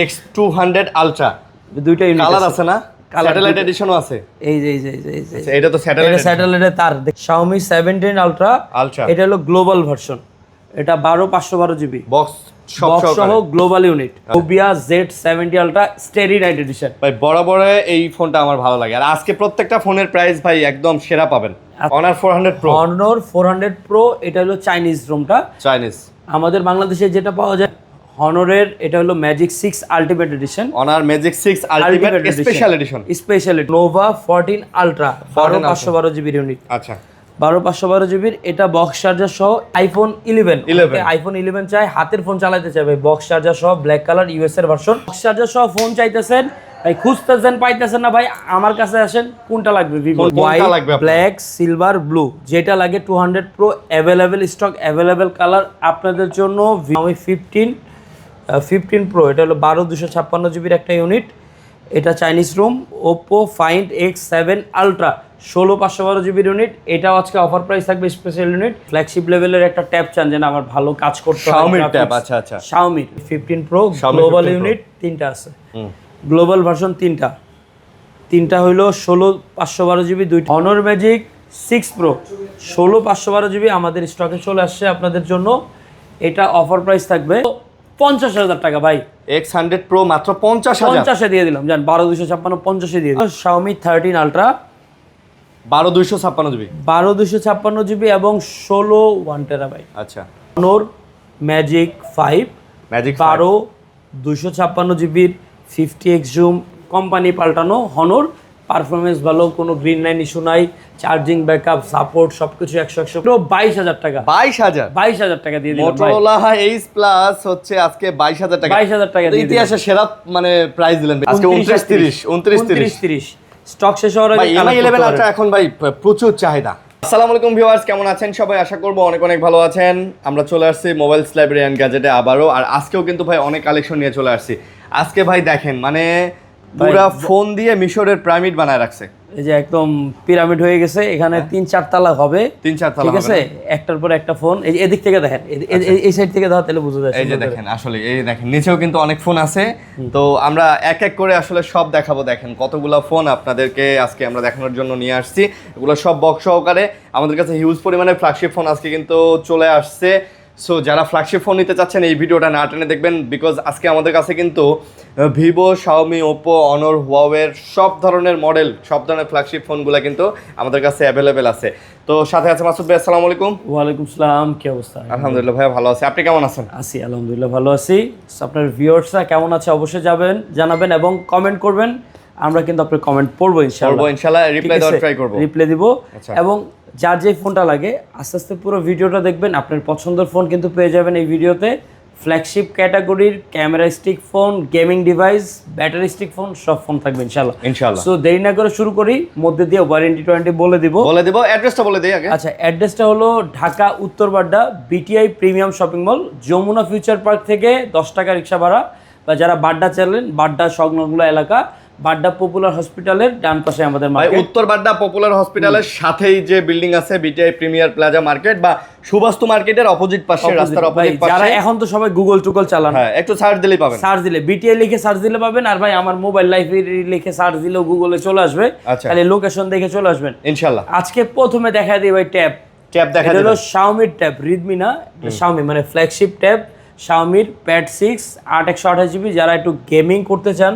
X200 ultra দুইটা unit colour আছে না? স্যাটেলাইট এডিশনও আছে। এই যে আচ্ছা, এটা তো স্যাটেলাইটের তার। Xiaomi 17 আলট্রা, এটা হলো গ্লোবাল ভার্সন। এটা 12512 জিবি বক্স সহ global unit. Nubia Z70 ultra steady night edition. ভাই বরাবর এই ফোনটা আমার ভালো লাগে, আর আজকে প্রত্যেকটা ফোনের প্রাইস ভাই একদম সেরা পাবেন। Honor 400 Pro, Honor 400 Pro এটা হলো চাইনিজ রুমটা। চাইনিজ আমাদের বাংলাদেশে যেটা পাওয়া যায় হনরের, এটা হলো magic 6 ultimate edition. Honor Magic 6 ultimate special edition. Nova 14 ultra 12512 GB unit. আচ্ছা, 12512 জিবির। এটা বক্স চার্জার সহ আইফোন 11। আইফোন 11 চাই, হাতের ফোন চালাতে চাই ভাই, বক্স চার্জার সহ ব্ল্যাক কালার ইউএস এর ভার্সন। বক্স চার্জার সহ ফোন চাইতেছেন ভাই, খুঁজতেছেন পাইতেছেন না ভাই, আমার কাছে আসেন। কোনটা লাগবে? Vivo white, black, silver, blue, যেটা লাগে 200 pro available stock, available colour আপনাদের জন্য। Xiaomi 15 প্রো, এটা হলো 12256 জিবির একটা ইউনিট। এটা Chinese ROM. Oppo Find X7 ultra 16512 জিবির ইউনিট। এটাও আজকে অফার প্রাইস থাকবে, স্পেশাল ইউনিট। ফ্ল্যাগশিপ লেভেলের একটা ট্যাব চান যেন আমার ভালো কাজ করতে হয়, Xiaomi ট্যাব। আচ্ছা, Xiaomi 15 প্রো গ্লোবাল ইউনিট তিনটা আছে। গ্লোবাল ভার্সন তিনটা হইলো 16512 জিবি দুইটা। Honor Magic 6 Pro 16512 জিবি আমাদের স্টকে চলে আসছে আপনাদের জন্য। এটা অফার প্রাইস থাকবে 50,000 টাকা ভাই। X100 Pro মাত্র 50,000। 50 দিয়ে দিলাম, জান 12256 50 দিয়ে দিলাম। Xiaomi 13 আলট্রা 12256 জিবি 12256 জিবি এবং 16 1 টেরাবাইট। আচ্ছা, Honor Magic 5 12256 জিবির 50x জুম, কোম্পানি পাল্টানো Honor, পারফরমেন্স ভালো, কোনো গ্রিন লাইন ইস্যু নাই, চার্জিং ব্যাকআপ সাপোর্ট সবকিছু 100 22,000 টাকা। 22,000 টাকা দিয়ে দিলাম। Motorola Ace Plus হচ্ছে আজকে 22,000 টাকা। 22,000 টাকা দিয়ে ইতিহাসে সেরা মানে প্রাইস দিলেন আজকে। 2930 স্টক শেষ হওয়ার আগে Mi 11 আলট্রা এখন ভাই প্রচুর চাহিদা। আসসালামু আলাইকুম ভিউয়ার্স, কেমন আছেন সবাই? আশা করব অনেক ভালো আছেন। আমরা চলে আসছি মোবাইলস লাইব্রেরি এন্ড গ্যাজেটে আবারও, আর আজকেও কিন্তু ভাই অনেক কালেকশন নিয়ে চলে আসছি। আজকে ভাই দেখেন মানে পুরা ফোন দিয়ে মিশরের পিরামিড বানায় রাখছে। এই যে একদম পিরামিড হয়ে গেছে, এখানে 3-4 তালা হবে, 3-4 তালা ঠিক আছে, একটার পর একটা ফোন। এই এদিক থেকে দেখেন, এই সাইড থেকে দাও, তাহলে বুঝা যায়। এই যে দেখেন, আসলে এই দেখেন নিচেও কিন্তু অনেক ফোন আছে। তো আমরা এক এক করে আসলে সব দেখাবো। দেখেন কতগুলো ফোন আপনাদেরকে আজকে আমরা দেখানোর জন্য নিয়ে আসছি। এগুলো সব বক্স সহকারে। আমাদের কাছে হিউজ পরিমাণে ফ্ল্যাগশিপ ফোন আজকে কিন্তু চলে আসছে। সো যারা ফ্ল্যাগশিপ ফোন নিতে চাচ্ছেন এই ভিডিওটা না টেনে দেখবেন, বিকজ আজকে আমাদের কাছে কিন্তু Vivo, Xiaomi, Oppo, Honor, Huawei সব ধরনের মডেল, সব ধরনের ফ্ল্যাগশিপ ফোনগুলো কিন্তু আমাদের কাছে অ্যাভেলেবেল আছে। তো সাথে আছে মাসুদ ভাই। আসসালামু আলাইকুম। ওয়ালাইকুম আসসালাম, কি অবস্থা? আলহামদুলিল্লাহ ভাই ভালো আছি, আপনি কেমন আছেন? আছি আলহামদুলিল্লাহ ভালো আছি। আপনার ভিউয়ার্সরা কেমন আছে অবশ্যই জানাবেন এবং কমেন্ট করবেন। আমরা কিন্তু আপনার কমেন্ট পড়বো ইনশাআল্লাহ, রিপ্লাই দেওয়ার ট্রাই করব, রিপ্লাই দিব। এবং যার যে ফোনটা লাগে আস্তে আস্তে পুরো ভিডিওটা দেখবেন, আপনার পছন্দের ফোন কিন্তু পেয়ে যাবেন এই ভিডিওতে। ফ্ল্যাগশিপ ক্যাটাগরির camera stick phone, gaming device, battery stick phone, সব ফোন থাকবে ইনশাআল্লাহ। সো দেরি না করে শুরু করি। মধ্যে দিয়ে ওয়ারেন্টি বলে দিব। অ্যাড্রেসটা বলে দিই আগে। আচ্ছা, অ্যাড্রেসটা হলো Dhaka Uttarbadda BTI premium shopping mall, Jamuna future park থেকে 10 টাকা রিক্সা ভাড়া, বা যারা বাড্ডা চালেন, বাড্ডা সংলগ্ন এলাকা, বাড্ডা পপুলার হসপিটালের ডান পাশে আমাদের মার্কেট। উত্তর বাড্ডা পপুলার হসপিটালের সাথেই যে বিল্ডিং আছে বিটিআই প্রিমিয়ার প্লাজা মার্কেট, বা সুবাস্তু মার্কেটের অপোজিট পাশে, রাস্তার অপোজিট পাশে। যারা এখন তো সবাই গুগল চালান, হ্যাঁ একটু সার্চ দিলেই পাবেন। সার্চ দিলে বিটিআই লিখে সার্চ দিলে পাবেন। আর ভাই আমার মোবাইল লাইব্রেরি লিখে সার্চ দিলেও গুগলে চলে আসবে, তাহলে লোকেশন দেখে চলে আসবেন ইনশাআল্লাহ। আজকে প্রথমে দেখা দিই ভাই ট্যাব দেখা দিই। হলো Xiaomi ট্যাব, Redmi না, Xiaomi মানে flagship tab. Xiaomi Pad 6 8/128 GB. যারা একটু গেমিং করতে চান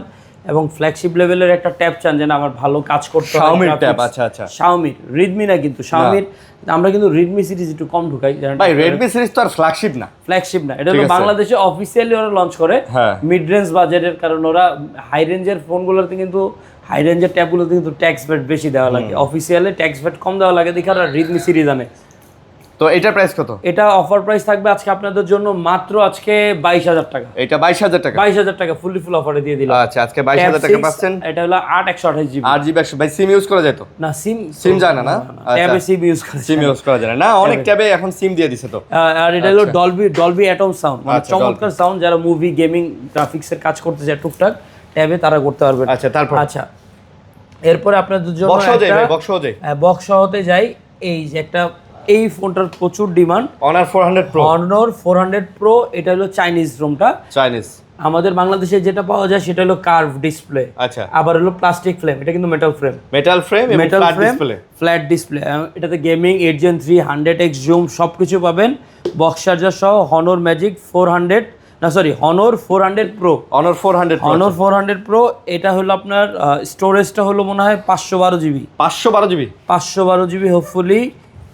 এবং ফ্ল্যাগশিপ লেভেলের একটা ট্যাব চান যেন আমার ভালো কাজ করতে হয়, Xiaomi ট্যাব। আচ্ছা, Xiaomi, Redmi না কিন্তু Xiaomi। আমরা কিন্তু Redmi সিরিজ একটু কম ঢুকাই ভাই। Redmi সিরিজ তো আর ফ্ল্যাগশিপ না, এটা হলো বাংলাদেশে অফিসিয়ালি ওরা লঞ্চ করে মিড রেঞ্জ বাজেটের কারণ। ওরা হাই রেঞ্জের ফোনগুলোতে কিন্তু, হাই রেঞ্জের ট্যাবগুলোতে কিন্তু ট্যাক্স ভ্যাট বেশি দেওয়া লাগে, অফিসিয়ালি ট্যাক্স ভ্যাট কম দেওয়া লাগে দেখে ওরা Redmi সিরিজ আনে। তো এটার প্রাইস কত? এটা অফার প্রাইস থাকবে আজকে আপনাদের জন্য মাত্র আজকে 22,000 টাকা। এটা 22,000 টাকা, 22,000 টাকা ফুল অফারে দিয়ে দিলাম। আচ্ছা, আজকে 22,000 টাকা পাচ্ছেন। এটা হলো 8/128 জিবি। 8 জিবি ভাই সিম ইউজ করা যায় তো? না, সিম যায় না। ট্যাবে সিম ইউজ করা যায় না, অনেক ট্যাবে এখন সিম দিয়ে দিছে তো। আর এটা হলো ডলবি অ্যাটম সাউন্ড, মানে চমৎকার সাউন্ড। যারা মুভি, গেমিং, গ্রাফিক্স এর কাজ করতে চায় টুকটাক ট্যাবে, তারা করতে পারবেন। আচ্ছা, তারপর এরপরে আপনাদের জন্য বক্স সহতে যাই। এই যে একটা, এই ফোনটার প্রচুর demand, Honor 400 Pro। Honor 400 Pro, এটা হলো চাইনিজ রুমটা। আমাদের বাংলাদেশে যেটা পাওয়া যায় সেটা হলো কার্ভ ডিসপ্লে, আচ্ছা, আবার হলো প্লাস্টিক ফ্রেম, এটা কিন্তু মেটাল ফ্রেম, মেটাল ফ্রেম এবং ফ্ল্যাট ডিসপ্লে। ফ্ল্যাট ডিসপ্লে, এটাতে গেমিং 8 Gen 3 100x জুম সবকিছু পাবেন, বক্স চার্জার সহ। হনর ম্যাজিক 400, না সরি হনর 400 প্রো, অনর 400 হনর 400 প্রো। এটা হলো আপনার স্টোরেজটা হলো মনে হয় 512 জিবি, 512 জিবি, 512 জিবি হোপফুলি।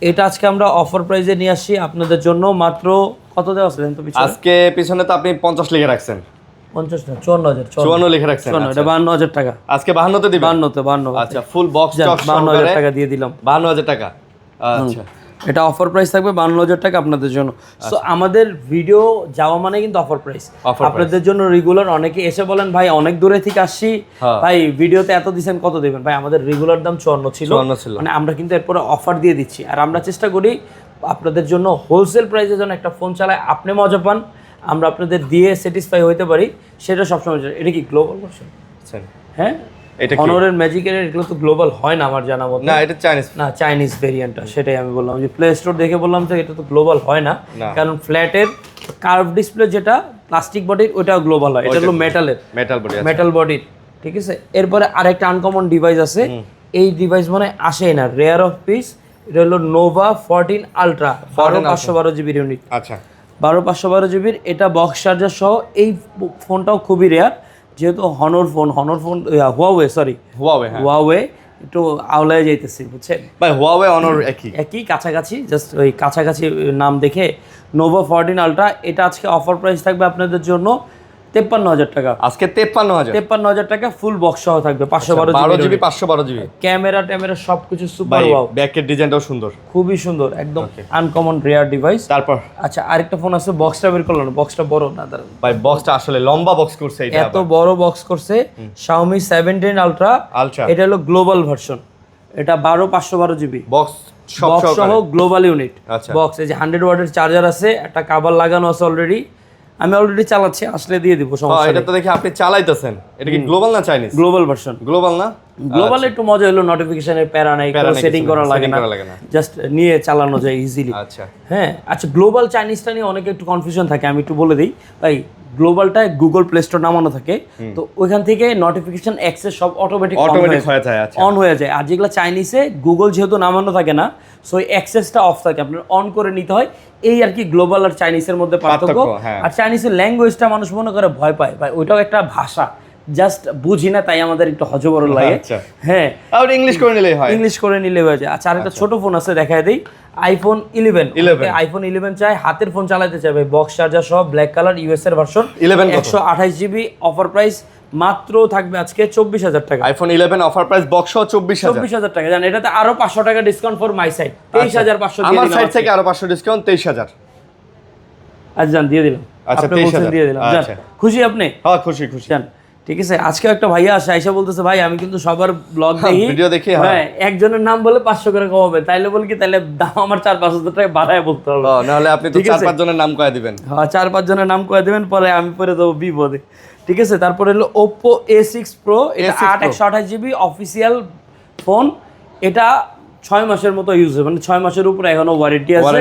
এটা আজকে আমরা অফার প্রাইসে নিয়ে আসছি আপনাদের জন্য, মাত্র কত দেওয়া আছে তো পিছনে? আজকে পিছনে তো আপনি 50 লিখে রাখছেন, 50 না 54,000, 54 লিখে রাখছেন, 54, এটা 52,000 টাকা আজকে 52 তে দিবেন? 52 আচ্ছা, ফুল বক্স স্টক 52,000 টাকা দিয়ে দিলাম, 52,000 টাকা। আচ্ছা, এটা অফার প্রাইস থাকবে 52,000 টাকা আপনাদের জন্য। সো আমাদের ভিডিও যাওয়া মানে কিন্তু অফার প্রাইস আপনাদের জন্য রেগুলার। অনেকে এসে বলেন ভাই অনেক দূরে থেকে আসছি, ভাই ভিডিওতে এত দিবেন, কত দিবেন? ভাই আমাদের রেগুলার দাম 54 ছিল, মানে আমরা কিন্তু এরপরে অফার দিয়ে দিচ্ছি। আর আমরা চেষ্টা করি আপনাদের জন্য হোলসেল প্রাইসে যেন একটা ফোন চালায় আপনি মজা পান, আমরা আপনাদের দিয়ে স্যাটিসফাই হইতে পারি, সেটা সবসময়। এটা কি গ্লোবাল ভার্সন? হ্যাঁ, এটা হনরের ম্যাজিকের এগুলো তো গ্লোবাল হয় না আমার জানা মতে। না, এটা চাইনিজ, না চাইনিজ ভেরিয়েন্টটা, সেটাই আমি বললাম যে প্লে স্টোর দেখে বললাম তো এটা তো গ্লোবাল হয় না, কারণ ফ্ল্যাটের কার্ভ ডিসপ্লে যেটা প্লাস্টিক বডির ওটা গ্লোবাল হয়, এটা হলো মেটালের, মেটাল বডির, ঠিক আছে। এরপরে আরেকটা আনকমন ডিভাইস আছে, এই ডিভাইস মানে আসেই না, রেয়ার অফ পিস। এটা হলো নোভা 14 আলট্রা, 512 জিবির ইউনিট। আচ্ছা, 512 জিবির, এটা বক্স চার্জার সহ। এই ফোনটাও খুবই রেয়ার, যেহেতু হনর ফোন হুয়াওয়ে একটু আওলায় যাইতেছি, বুঝছেন ভাই? হুয়াওয়ে অনর একই কাছাকাছি, জাস্ট ওই কাছাকাছি নাম দেখে। নোভা 14 আলট্রা, এটা আজকে অফার প্রাইস থাকবে আপনাদের জন্য 53,000 টাকা। আজকে 53,000 টাকা, ফুল বক্স সহ থাকবে, 512 জিবি, 512 জিবি, ক্যামেরা সবকিছু সুপার ওয়াও, ব্যাকের ডিজাইনটাও সুন্দর, খুবই সুন্দর, একদম আনকমন রেয়ার ডিভাইস। তারপর আচ্ছা, আরেকটা ফোন আছে, বক্সটা বের করলাম, বক্সটা বড় না ভাই, বক্সটা আসলে লম্বা বক্স করছে, এটা এত বড় বক্স করছে। Xiaomi 17 আলট্রা, এটা হলো গ্লোবাল ভার্সন, এটা 512 জিবি বক্স সহ গ্লোবাল ইউনিট বক্স। এই যে 100 ওয়াটের চার্জার আছে, একটা কাভার লাগানো আছে অলরেডি, আমি অলরেডি চালাচ্ছি, আসলে দিয়ে দিব, সমস্যা নেই। এটা তো দেখি আপনি চালাইতেছেন, এটা কি গ্লোবাল না চাইনিজ? গ্লোবাল ভার্সন, গ্লোবাল না? গ্লোবাল একটু মজা হলো, নোটিফিকেশনের প্যারা নাই, সেটিং করা লাগে না, জাস্ট নিয়ে চালানো যায় ইজিলি। আচ্ছা, হ্যাঁ। আচ্ছা, গ্লোবাল চাইনিজটা নিয়ে অনেকে একটু কনফিউশন থাকে, আমি একটু বলে দিই ভাই। গ্লোবালটায় গুগল প্লে স্টোর নামানো থাকে, তো ওইখান থেকে নোটিফিকেশন অ্যাক্সেস সব অটোমেটিক অন হয়ে যায়। আর যেগুলো চাইনিজে গুগল যেহেতু নামানো থাকে না, সো এই অ্যাক্সেসটা অফ থাকে, আপনার অন করে নিতে হয়। এই আর কি গ্লোবাল আর চাইনিজের মধ্যে পার্থক্য। আর চাইনিজের ল্যাঙ্গুয়েজটা মানুষ মনে করে ভয় পায়, ভাই ওইটাও একটা ভাষা, জাস্ট বুঝি না, তাই আমাদের একটু হজবরল লাগে। হ্যাঁ, আর ইংলিশ করে নিলেই হয়, ইংলিশ করে নিলে হয়ে যায়। আচ্ছা, আরেকটা ছোট ফোন আছে, দেখায় দেই, আইফোন 11। আইফোন 11 চাই, হাতের ফোন চালাতে চাই ভাই, বক্স চার্জার সহ, ব্ল্যাক কালার, ইউএস এর ভার্সন, 128 জিবি, অফার প্রাইস মাত্র থাকবে আজকে 24,000 টাকা। আইফোন 11 অফার প্রাইস বক্স সহ 24,000 টাকা। জানেন, এটাতে আরো 500 টাকা ডিসকাউন্ট ফর মাই সাইড, 23,500 দিয়ে দিলাম। আমার সাইড থেকে আরো 500 ডিসকাউন্ট, 23,000। আচ্ছা, জান দিয়ে দিলাম। আচ্ছা, 23,000 দিয়ে দিলাম। খুশি আপনি? হ্যাঁ, খুশি। জান, ঠিক আছে। আজকে একটা ভাইয়া আসে, আইসা বলতেছে ভাই আমি কিন্তু সবার ব্লগ দেখি, ভিডিও দেখি, হ্যাঁ, একজনের নাম বলে 500 করে কমাবে, তাইলে বল কি, তাইলে দাম আমার 4-5,000 টাকা বাড়ায় বলতে হবে, নাহলে আপনি তো 4-5 জনের নাম কয়ে দিবেন। হ্যাঁ, 4-5 জনের নাম কয়ে দিবেন, পরে আমি পরে দেবো বিপদে, ঠিক আছে। তারপরে হলো Oppo A6 Pro, এটা 8/128 জিবি অফিসিয়াল ফোন, এটা 6 মাসের মতো ইউজ হবে, মানে 6 মাসের উপরে এখনো ওয়ারেন্টি আছে।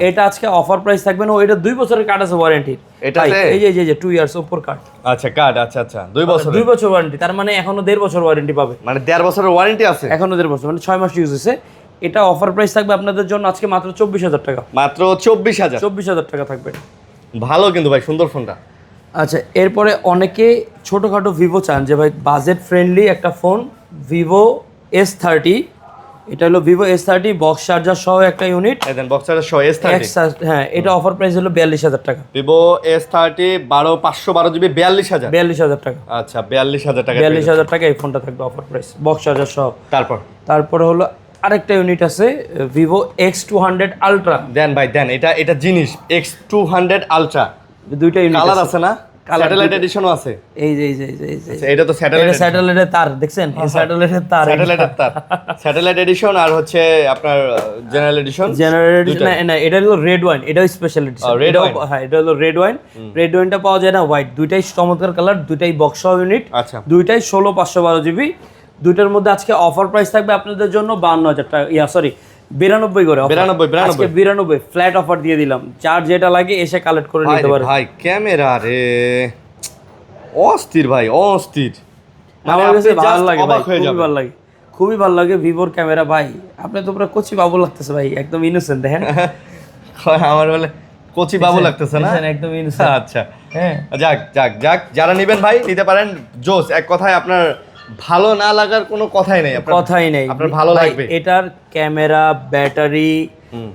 এটা আজকে অফার প্রাইস থাকবে না, এটা 2 বছরের কার্ড আছে ওয়ারেন্টি, এটাতে এই যে 2 ইয়ার্স ওপর কার্ড। আচ্ছা, কার্ড, আচ্ছা 2 বছর ওয়ারেন্টি, তার মানে এখনো 1.5 বছর ওয়ারেন্টি পাবে, মানে 1.5 বছরের ওয়ারেন্টি আছে, এখনো 1.5 বছর, মানে 6 মাস ইউজ হয়েছে। এটা অফার প্রাইস থাকবে আপনাদের জন্য আজকে মাত্র 24,000 টাকা, মাত্র 24,000 টাকা থাকবে। ভালো কিন্তু ভাই, সুন্দর ফোনটা। আচ্ছা, এরপরে অনেকে ছোটোখাটো ভিভো চান যে ভাই বাজেট ফ্রেন্ডলি একটা ফোন, ভিভো S30, এটা হলো ভিভো S30 বক্স চার্জার সহ একটা ইউনিট, বক্স চার্জার সহ S30। হ্যাঁ, এটা অফার প্রাইস হলো 42,000 টাকা। ভিভো S30 512 জিবি 42,000 টাকা। আচ্ছা, 42,000 টাকা, 42,000 টাকা এই ফোনটা থাকবে অফার প্রাইস, বক্স চার্জার সহ। তারপরে হলো আরেকটা ইউনিট আছে, ভিভো X200 আলট্রা। দেন ভাই দেন, এটা জিনিস X200 আলট্রা, দুইটা ইউনিট কালার আছে না, স্যাটেলাইট এডিশনও আছে। এই যে এটা তো স্যাটেলাইটের তার, দেখছেন এই স্যাটেলাইটের তার, স্যাটেলাইট এডিশন, আর হচ্ছে আপনার জেনারেল এডিশন। না, এটা হলো রেড ওয়াইন, এটাও স্পেশাল এডিশন। হ্যাঁ, এটা হলো রেড ওয়াইনটা পাওয়া যায় না হোয়াইট, দুইটাই চমৎকার কালার, দুইটাই বক্স সহ ইউনিট, দুইটাই 16/512 জিবি। দুইটার মধ্যে আজকে অফার প্রাইস থাকবে আপনাদের জন্য 52,000 টাকা, 92 করে, 92 ফ্ল্যাট অফার দিয়ে দিলাম। যার যেটা লাগে এসে কালেক্ট করে নিতে পারে। ভাই ক্যামেরা রে, অস্থির ভাই, অস্থির। আমার আপনি কাছে just ভালো লাগে ভাই, অবাক হয়ে খুবই যাবেন। ভালো লাগে, খুবই ভালো লাগে ভিভোর ক্যামেরা ভাই। আপনি তো পুরো কচি বাবু লাগতেছে ভাই, একদম ইনোসেন্ট দেখেন। আমার বলে কচি বাবু লাগতেছে না? দেখেন, একদম ইনোসেন্ট। আচ্ছা, হ্যাঁ, যাক যাক যাক, যারা নেবেন ভাই নিতে পারেন। জোস, এক কথায় আপনার ভালো না লাগার কোনো কথাই নেই, কথাই নেই, আপনার ভালো ভাই, লাগবে। এটার camera, battery,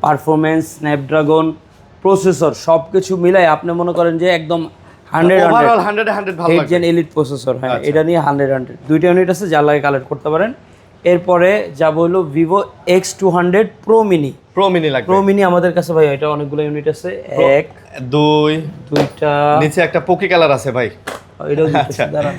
performance, Snapdragon, processor সবকিছু মিলাই আপনি মনে করেন যে একদম 100 ওভারঅল 100 ভালো 8 লাগবে। Gen elite processor. হ্যাঁ, আচ্ছা। এটা নিয়ে 100 দুইটা ইউনিট আছে, যার লাগে কালেক্ট করতে পারেন। এরপরে যাব হলো Vivo X200 pro mini. Pro mini লাগবে। প্রো মিনি আমাদের কাছে ভাই এটা অনেকগুলো ইউনিট আছে, এক দুই, দুইটা, নিচে একটা পোকি কালার আছে ভাই। এটাও দিতেছি, আচ্ছা। দাঁড়ান।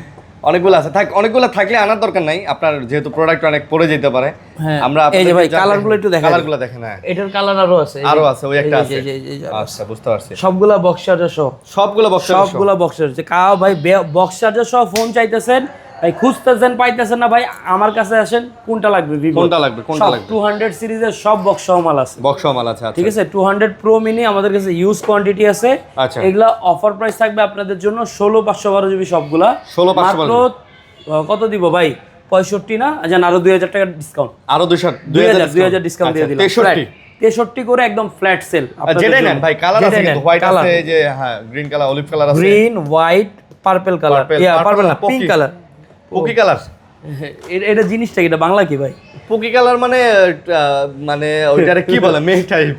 অনেকগুলো আছে, থাক, অনেকগুলো থাকলে আনার দরকার নাই, আপনার যেহেতু প্রোডাক্ট অনেক পড়ে যেতে পারে। হ্যাঁ, আমরা এই যে ভাই কালারগুলো একটু দেখাই। কালারগুলো দেখেন। হ্যাঁ, এটার কালার আরো আছে, আরো আছে, ওই একটা এই আছে। যে, এই যে, আচ্ছা, বুঝতে পারছি। সবগুলা বক্স চার্জার সহ, সবগুলো বক্স, সবগুলা বক্স চার্জার। কাও ভাই বক্স চার্জার সহ ফোন চাইতেছেন ভাই, খুঁজতেছেন পাইতেছেন না ভাই, আমার কাছে আসেন। কোনটা লাগবে ভিভো? কোনটা লাগবে? কোনটা লাগবে? 200 সিরিজের সব বক্স সহ মাল আছে। বক্স মাল আছে। আচ্ছা, ঠিক আছে, 200 প্রো মিনি আমাদের কাছে ইউজ কোয়ান্টিটি আছে। আচ্ছা। এগুলা অফার প্রাইস থাকবে আপনাদের জন্য 16512 জিবি সবগুলা। 16512 মাত্র কত দিব ভাই? 65 না, জান আরো 2000 টাকা ডিসকাউন্ট। আরো 2000 ডিসকাউন্ট দিয়ে দিলাম। 63 করে একদম ফ্ল্যাট সেল। যেটাই নেন ভাই, কালার আছে কিন্তু, হোয়াইট আছে, এই যে হ্যাঁ, গ্রিন কালার, অলিভ কালার আছে, green, white, purple colour, purple না, পিঙ্ক কালার, পোকি কালার। এটা জিনিসটা এটা বাংলা কি ভাই? পোকি কালার মানে মানে ওইটারে কি বলে, মে টাইপ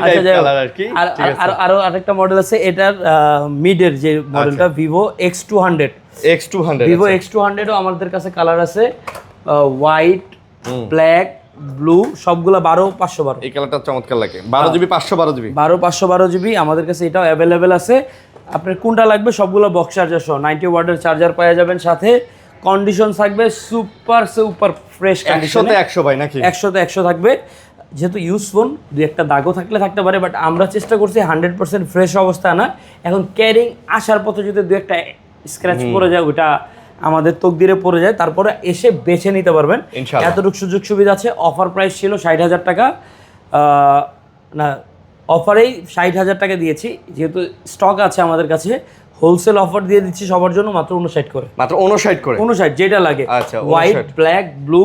আচ্ছা, যাই হোক। কালার আর কি। আর ঠিক আছে, আরো আরেকটা মডেল আছে, এটার মিডের যে মডেলটা Vivo X200। X200, Vivo X200 ও আমাদের কাছে কালার আছে, হোয়াইট, ব্ল্যাক, ব্লু, সবগুলা 12512। এই কালারটা চমৎকার লাগে। 12 জিবি 512 জিবি 12512 জিবি আমাদের কাছে এটাও অ্যাভেলেবেল আছে। আপনার কোনটা লাগবে? সবগুলো বক্স চার্জার সহ 90 ওয়াটের চার্জার পাওয়া যাবেন, সাথে কন্ডিশন থাকবে সুপার সুপার ফ্রেশ কন্ডিশন। 100তে 100 ভাই নাকি? 100তে 100 থাকবে। যেহেতু ইউজ ফোন, দুই একটা দাগও থাকতে পারে, বাট আমরা চেষ্টা করছি 100% ফ্রেশ অবস্থা না। এখন ক্যারিং আসার পথে যদি দুই একটা স্ক্র্যাচ পড়ে যায়, ওটা আমাদের তকদিরে পড়ে যায়, তারপরে এসে বেছে নিতে পারবেন। ইনশাআল্লাহ। এতটুকু সুযোগ সুবিধা আছে। অফার প্রাইস ছিল 60,000 টাকা, না অফারেই 60,000 টাকা দিয়েছি, যেহেতু স্টক আছে আমাদের কাছে। হোলসেল অফার দিয়ে দিচ্ছি সবার জন্য মাত্র 59 করে। মাত্র 59 করে? 59, যেটা লাগে। আচ্ছা, হোয়াইট, ব্ল্যাক, ব্লু,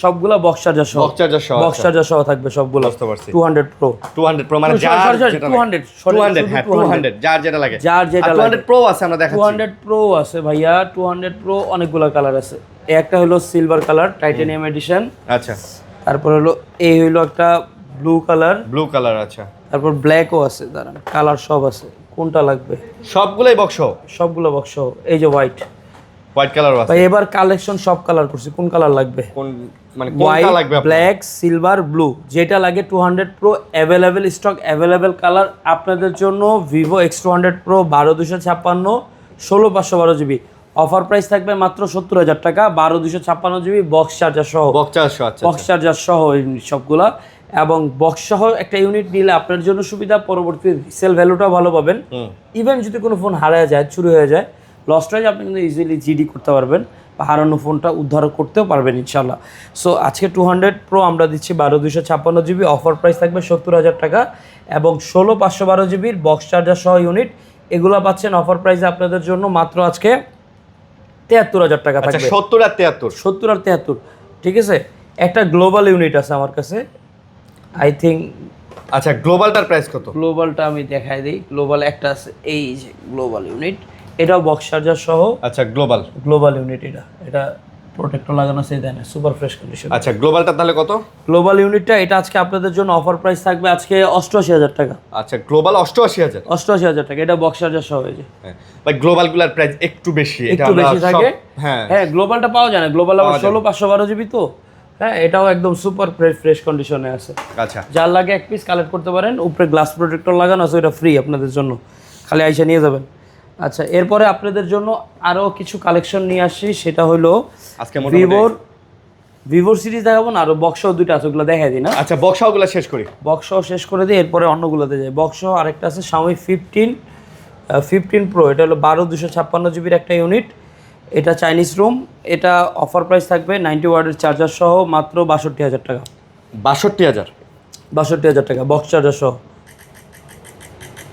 সবগুলা বক্স চার্জার সহ। বক্স চার্জার সহ, বক্স চার্জার সহ থাকবে সবগুলো। বুঝতে পারছি। 200 প্রো 200 প্রো মানে যার যেটা 200 হ্যাঁ 200 যার যেটা লাগে। যার যেটা লাগে। 200 প্রো আছে, আমরা দেখাচ্ছি। 200 প্রো আছে ভাইয়া, 200 প্রো অনেকগুলো কালার আছে। এই একটা হলো সিলভার কালার, টাইটানিয়াম এডিশন। আচ্ছা, তারপর হলো এই হলো একটা ব্লু কালার, ব্লু কালার। আচ্ছা, তারপর ব্ল্যাকও আছে। দাঁড়ান, কালার সব আছে, কোনটা লাগবে? সবগুলাই বক্স, সবগুলো বক্স। এই যে হোয়াইট কালার আছে ভাই, এবার কালেকশন সব কালার করছি। কোন কালার লাগবে? কোন মানে কোনটা লাগবে আপনার? ব্ল্যাক, সিলভার, ব্লু, যেটা লাগে। 200 pro available stock, available colour আপনাদের জন্য। Vivo X200 pro 12256, 16512 GB. Offer price থাকবে মাত্র 70,000 টাকা, 12256 জিবি বক্স চার্জার সহ। বক্স চার্জার, আচ্ছা, বক্স চার্জার সহ ইউনিট সবগুলা। এবং বক্স সহ একটা ইউনিট নিলে আপনার জন্য সুবিধা, পরবর্তী সেল ভ্যালুটাও ভালো পাবেন। ইভেন যদি কোনো ফোন হারায় যায়, চুরি হয়ে যায়, লস্ট হয়ে যায়, আপনি কিন্তু ইজিলি জিডি করতে পারবেন, বা হারানো ফোনটা উদ্ধার করতেও পারবেন ইনশাল্লাহ। সো আজকে 200 প্রো আমরা দিচ্ছি 12256 জিবি, অফার প্রাইস থাকবে 70,000 টাকা, এবং 16512 জিবির বক্স চার্জার সহ ইউনিট এগুলো পাচ্ছেন অফার প্রাইসে আপনাদের জন্য মাত্র আজকে 73,000 টাকা থাকবে। 70 আর 73, 70 আর 73, ঠিক আছে। একটা গ্লোবাল ইউনিট আছে আমার কাছে, আই থিঙ্ক। আচ্ছা, গ্লোবালটার প্রাইস কত? গ্লোবালটা আমি দেখাই দিই। গ্লোবাল একটা আছে, এই যে গ্লোবাল ইউনিট, এটাও বক্স চার্জার সহ। আচ্ছা, গ্লোবাল ইউনিট, এটা প্রোটেক্টর লাগানো আছে, দেন সুপার ফ্রেশ কন্ডিশন। আচ্ছা, গ্লোবালটা তাহলে কত? গ্লোবাল ইউনিটটা এটা আজকে আপনাদের জন্য অফার প্রাইস থাকবে আজকে 88,000 টাকা। আচ্ছা, গ্লোবাল 88,000। 88,000 টাকা, এটা বক্স চার্জার সহ। এই যে ভাই, গ্লোবালগুলোর প্রাইস একটু বেশি, এটা একটু বেশি থাকে। হ্যাঁ হ্যাঁ, গ্লোবালটা পাওয়া যায় না। গ্লোবাল আবার 16512 জিবি তো। হ্যাঁ, এটাও একদম সুপার ফ্রেশ কন্ডিশনে আছে। আচ্ছা, যার লাগে এক পিস কালেক্ট করতে পারেন। উপরে গ্লাস প্রোটেক্টর লাগানো আছে, এটা ফ্রি আপনাদের জন্য, খালি আইসা নিয়ে যাবেন। আচ্ছা, এরপরে আপনাদের জন্য আরও কিছু কালেকশন নিয়ে আসি, সেটা হলো আজকে ভিভোর সিরিজ দেখাবো না, আরও বক্সও দুইটা আছে, ওগুলো দেখাই দিই না। আচ্ছা, বক্সগুলো শেষ করি, বক্সও শেষ করে দিই, এরপরে অন্যগুলোতে যাই। বক্সও আরেকটা আছে Xiaomi 15 প্রো, এটা হলো 12256 জিবির একটা ইউনিট। এটা চাইনিজ রুম, এটা অফার প্রাইস থাকবে 90 ওয়াটের চার্জার সহ মাত্র 62,000 টাকা। 62,000 62,000 টাকা বক্স চার্জার সহ।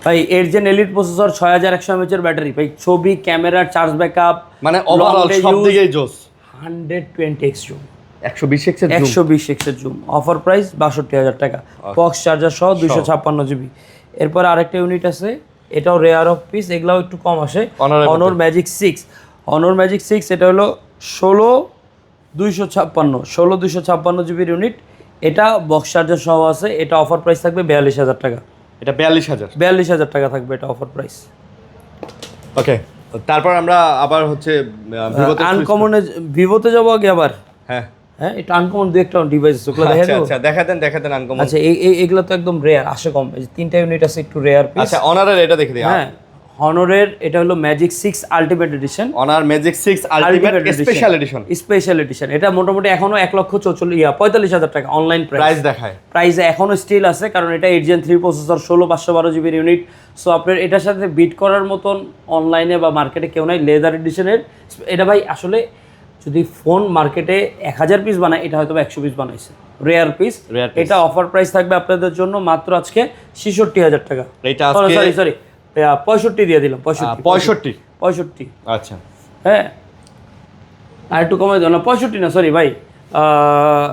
ভাই 8 জেন এলিট প্রসেসর 6100 mAh এর ব্যাটারি ভাই, ছবি, ক্যামেরা, চার্জ ব্যাকআপ, মানে ওভারঅল সব দিকেই জোস। 120x জুম, 120x এর জুম, 120x এর জুম, অফার প্রাইস 62000 টাকা, বক্স চার্জার সহ 256 GB। এরপর আরেকটা ইউনিট আছে, এটাও রেয়ার অফ পিস, এগুলাও একটু কম আসে, Honor Magic 6। Honor Magic 6 এটা হলো 16256 GB ইউনিট, এটা বক্স চার্জার সহ আছে, এটা অফার প্রাইস থাকবে 42000 টাকা। এটা 42000 টাকা থাকবে এটা অফার প্রাইস। ওকে, তারপর আমরা আবার হচ্ছে ভিভোতে আনকমনে ভিভোতে যাবো আগে আবার। হ্যাঁ হ্যাঁ, এটা আনকমন দুই একটা ডিভাইস আছে, ওগুলো দেখা যাবে। আচ্ছা দেখাতেন আনকমন। আচ্ছা, এগুলো তো একদম রেয়ার, আসে কম, এই যে 3টা ইউনিট আছে একটু রেয়ার পিস। আচ্ছা, অনারের এটা দেখে দিই। হ্যাঁ, হনরের এটা হলো magic 6 ultimate edition, Honor magic 6 ultimate special edition. এটা মোটামুটি এখনো 1,44,45,000 টাকা অনলাইন প্রাইস দেখায়। প্রাইস এখনো স্টিল আছে, কারণ এটা 8 gen 3 processor, 16512 GB unit. So আপনার এটার সাথে বিট করার মতন অনলাইনে বা মার্কেটে কেউ নাই। লেদার এডিশনের এটা ভাই, আসলে যদি ফোন মার্কেটে 1000 পিস বানায়, এটা হয়তো 100 পিস বানাইছে, রেয়ার পিস। এটা অফার প্রাইস থাকবে আপনাদের জন্য মাত্র আজকে 66,000 টাকা। এটা আজকে সরি 65 দিয়ে দিলাম, 65। আচ্ছা, হ্যাঁ, আর একটু কমাই দিলাম, 65 না, সরি ভাই,